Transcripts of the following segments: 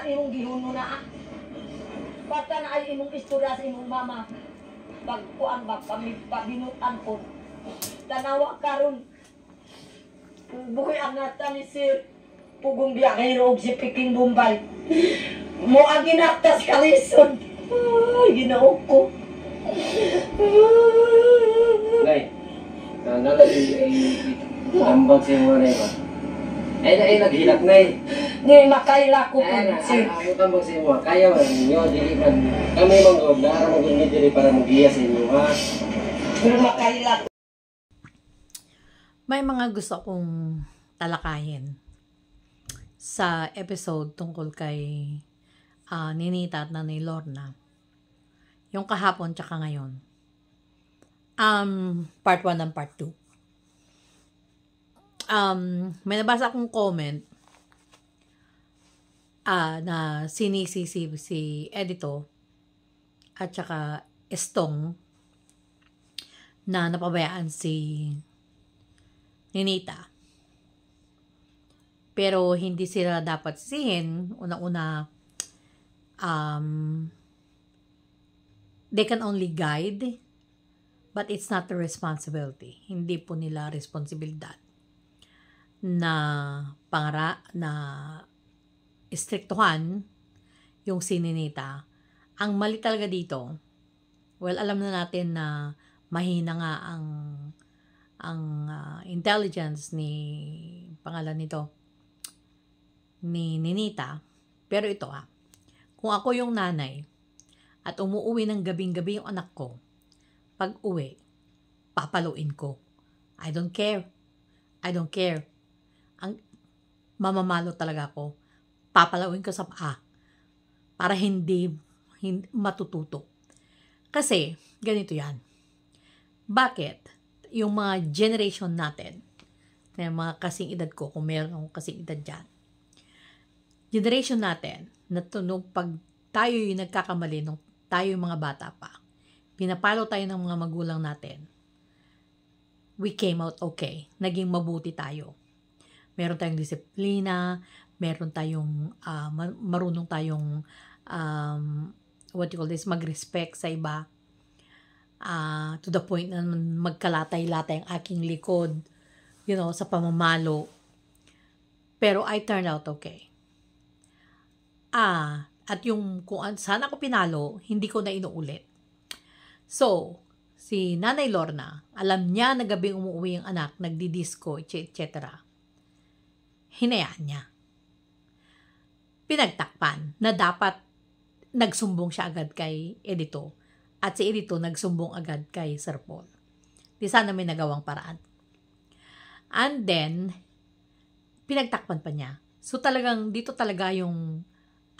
na imong gihuno na. Basta na ay imong istorya sa imong mama. Pagkuan ba kami pabinutan ko. Tanawa karon. Bukoy ang nata ni Sir Pugong Biyahero og si Piking Bombay. Mo ang ginaktas kalison. Ay, ginoo ko. Nay, nalagay ay tambag siya mo na ba? Ay, naghilak na eh. Di makaila ko po, Sir. Ano tambag siya mo? Kaya man ninyo, dili man. Kami manggod, naara mag-ingit dili para mag-iya sa inyo, ha? Pero makaila ko. May mga gusto kong talakayin sa episode tungkol kay Ninita at Nanay Lorna. Yung kahapon tsaka ngayon. Part 1 and part 2. May nabasa akong comment na sinisisi si Edito at tsaka Estong na napabayaan si Ninita. Pero hindi sila dapat sisihin. Unang-una, they can only guide, but it's not their responsibility. Hindi po nila responsibilidad na istriktuhan yung si Ninita. Ang mali talaga dito, well, alam na natin na mahina nga ang intelligence ni Ninita. Pero ito kung ako yung nanay at umuuwi ng gabing-gabi yung anak ko, pag uwi, papaluin ko. I don't care. Ang mamamalo talaga ako. Papaluin ko sa paa para hindi matututo. Kasi, ganito yan. Bakit? Yung mga generation natin, yung mga kasing edad ko, kung meron akong kasing edad dyan, generation natin, nung pag tayo yung nagkakamali, nung tayo yung mga bata pa, pinapalo tayo ng mga magulang natin, we came out okay. Naging mabuti tayo. Meron tayong disiplina, meron tayong, marunong tayong, mag-respect sa iba, to the point na magkalatay-latay ang aking likod, sa pamamalo. Pero I turned out okay. At yung kung saan ako pinalo, hindi ko na inuulit. So, si Nanay Lorna, alam niya na gabing umuwi ang anak, nagdi-disco, etc. Hinayaan niya. Pinagtakpan na dapat nagsumbong siya agad kay Edito. At si Edito nagsumbong agad kay Sir Paul. Di sana may nagawang paraan. And then, pinagtakpan pa niya. So talagang, dito talaga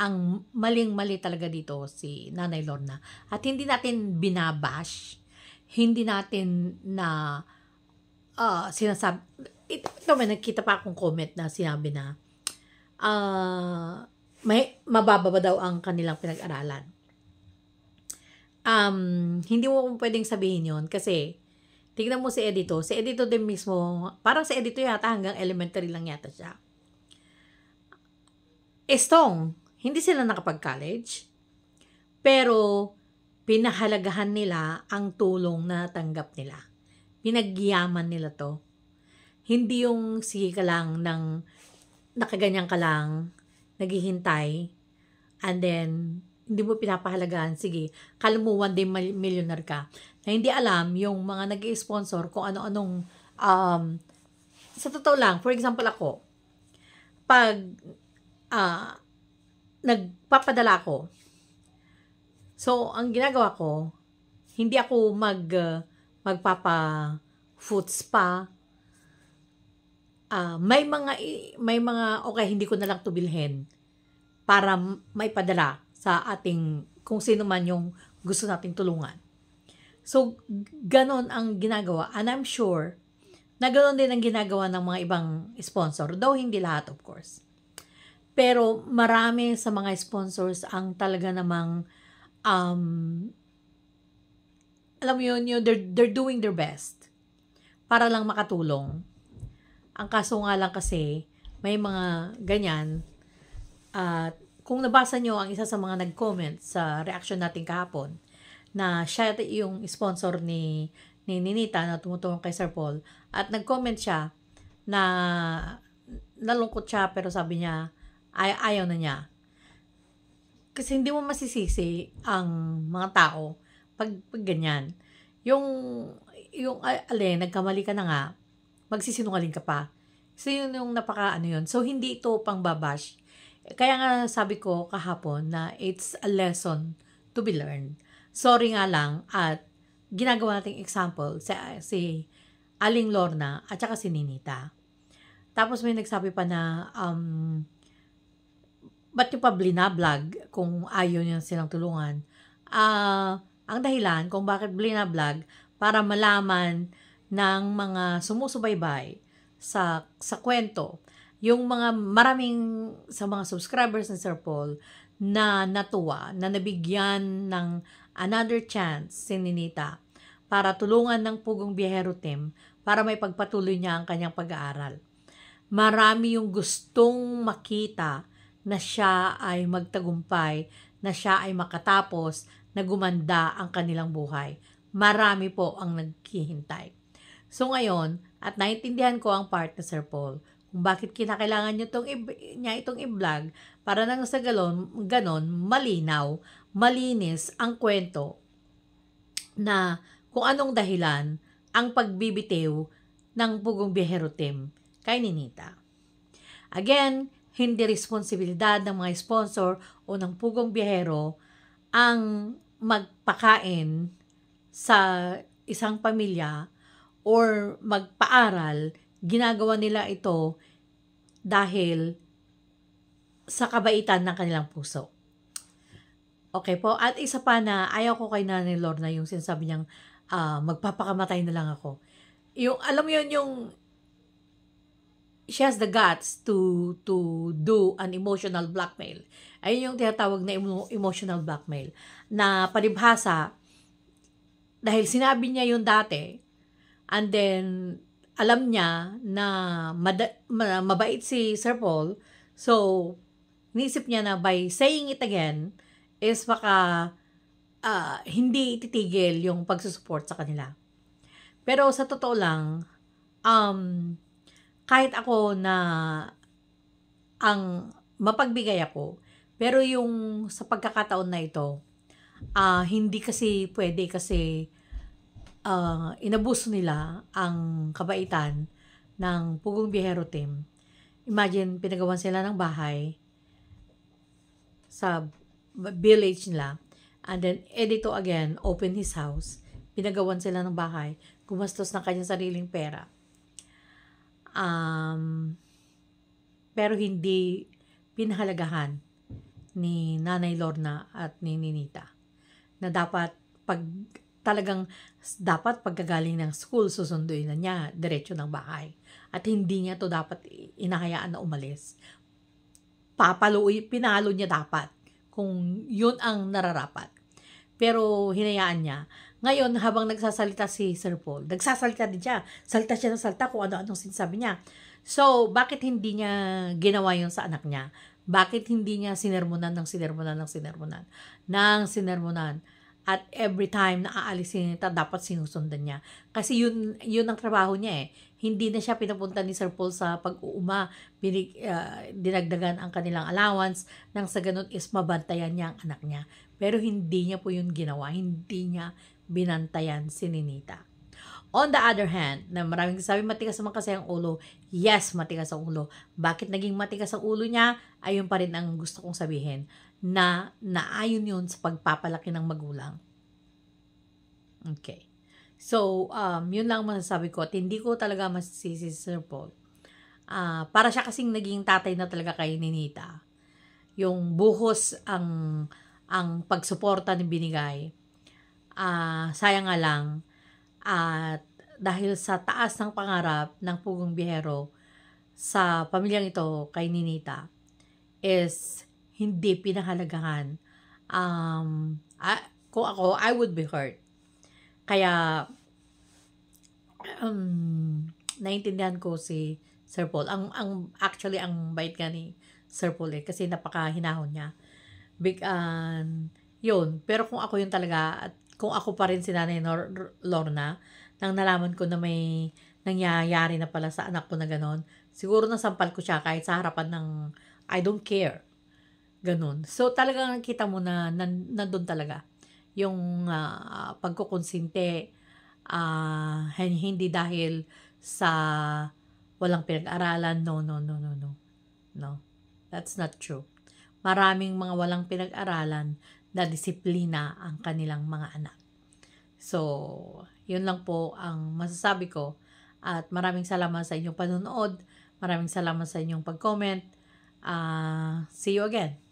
ang maling-mali talaga dito si Nanay Lorna. At hindi natin binabash, hindi natin na sinasabi, ito may nakita pa akong comment na sinabi na may mababa daw ang kanilang pinag-aralan. Hindi mo pwedeng sabihin yon kasi tignan mo si Edito din mismo, parang si Edito yata hanggang elementary lang yata siya. Estong, hindi sila nakapag-college, pero pinahalagahan nila ang tulong na tanggap nila. Pinagyaman nila to. Hindi yung sige ka lang ng nakaganyan ka lang, naghihintay, and then hindi mo pinapahalagaan, sige, kala mo one day millionaire ka, na hindi alam yung mga nag-i-sponsor kung ano-anong, sa totoo lang, for example ako, pag nagpapadala ako, so, ang ginagawa ko, hindi ako magpapa-food spa, may mga, okay, hindi ko na lang to bilhin para may padala sa ating, kung sino man yung gusto nating tulungan. So, ganon ang ginagawa. And I'm sure, na ganon din ang ginagawa ng mga ibang sponsor. Though hindi lahat, of course. Pero, marami sa mga sponsors ang talaga namang, alam mo yun, they're doing their best para lang makatulong. Ang kaso nga lang kasi, may mga ganyan, kung nabasa nyo ang isa sa mga nag-comment sa reaction natin kahapon, na siya yung sponsor ni Ninita na tumutulong kay Sir Paul, at nag-comment siya na nalungkot siya pero sabi niya ayaw na niya. Kasi hindi mo masisisi ang mga tao pag ganyan. Yung nagkamali ka na nga, magsisinungaling ka pa. So yun yung yun. So hindi ito pang babash. Kaya nga sabi ko kahapon na it's a lesson to be learned. Sorry nga lang at ginagawa nating example si Aling Lorna at saka si Ninita. Tapos may nagsabi pa na ba't yung pa blinablog kung ayaw niya silang tulungan? Ang dahilan kung bakit blinablog para malaman ng mga sumusubaybay sa kwento, yung mga sa mga subscribers ni Sir Paul na natuwa, na nabigyan ng another chance si Ninita para tulungan ng Pugong Biyahero Team para may pagpatuloy niya ang kanyang pag-aaral. Marami yung gustong makita na siya ay magtagumpay, na siya ay makatapos, na gumanda ang kanilang buhay. Marami po ang nagkihintay. So ngayon, at naintindihan ko ang part ni Sir Paul, kung bakit kinakailangan niya itong i-vlog para nang sa ganon, malinaw, malinis ang kwento na kung anong dahilan ang pagbibitiw ng Pugong Biyahero Team kay Ninita. Again, hindi responsibilidad ng mga sponsor o ng Pugong Biyahero ang magpakain sa isang pamilya or magpaaral. Ginagawa nila ito dahil sa kabaitan ng kanilang puso. Okay po. At isa pa na ayaw ko kay Nanay Lorna yung sinasabi niyang magpapakamatay na lang ako. Yung, alam mo yun, yung she has the guts to do an emotional blackmail. Ayun yung tinatawag na emotional blackmail. Na palibhasa, dahil sinabi niya yun dati, and then alam niya na mabait si Sir Paul, so nisip niya na by saying it again, is baka hindi titigil yung pagsusupport sa kanila. Pero sa totoo lang, kahit ako na ang mapagbigay ako, pero yung sa pagkakataon na ito, hindi kasi pwede kasi inabuso nila ang kabaitan ng Pugong Biyahero Team. Imagine, pinagawan sila ng bahay sa village nila, and then Edito again open his house, pinagawan sila ng bahay, gumastos ng kanyang sariling pera. Pero hindi pinahalagahan ni Nanay Lorna at ni Ninita na dapat pagkagaling ng school, susunduin na niya diretso ng bahay. At hindi niya to dapat inahayaan na umalis. Pinalo niya dapat kung yun ang nararapat. Pero hinayaan niya. Ngayon, habang nagsasalita si Sir Paul, nagsasalita din siya. Salita siya ng salita kung ano-anong sinasabi niya. So, bakit hindi niya ginawa yun sa anak niya? Bakit hindi niya sinermonan? At every time na aalisin nita, dapat sinusundan niya. Kasi yun ang trabaho niya eh. Hindi na siya pinapunta ni Sir Paul sa pag-uuma. Dinagdagan ang kanilang allowance. Nang sa ganun is mabantayan niya ang anak niya. Pero hindi niya po yun ginawa. Hindi niya binantayan si Ninita. On the other hand, na maraming sabi matigas naman kasi ang ulo. Yes, matigas ang ulo. Bakit naging matigas ang ulo niya? Ayun pa rin ang gusto kong sabihin. Na naayon yun sa pagpapalaki ng magulang. Okay. So, yun lang masasabi ko. At hindi ko talaga masisisi si Sir Paul. Para siya kasing naging tatay na talaga kay Ninita. Yung buhos ang pagsuporta ni binigay. Sayang nga lang. At dahil sa taas ng pangarap ng Pugong Biyahero sa pamilyang ito kay Ninita is hindi pinahalagahan. Kung ako, I would be hurt. Kaya naiintindihan ko si Sir Paul. Actually ang bait nga ni Sir Paul kasi napakahinahon niya. Yun. Pero kung ako yun talaga, at kung ako pa rin si Nanay Lorna, nang nalaman ko na may nangyayari na pala sa anak ko na ganon, siguro nasampal ko siya kahit sa harapan ng I don't care. Ganon. So, talagang nakita mo na nandun talaga yung pagkukonsinte, hindi dahil sa walang pinag-aralan. No. That's not true. Maraming mga walang pinag-aralan na disiplina ang kanilang mga anak. So, yun lang po ang masasabi ko. At maraming salamat sa inyong panonood. Maraming salamat sa inyong pag-comment. See you again.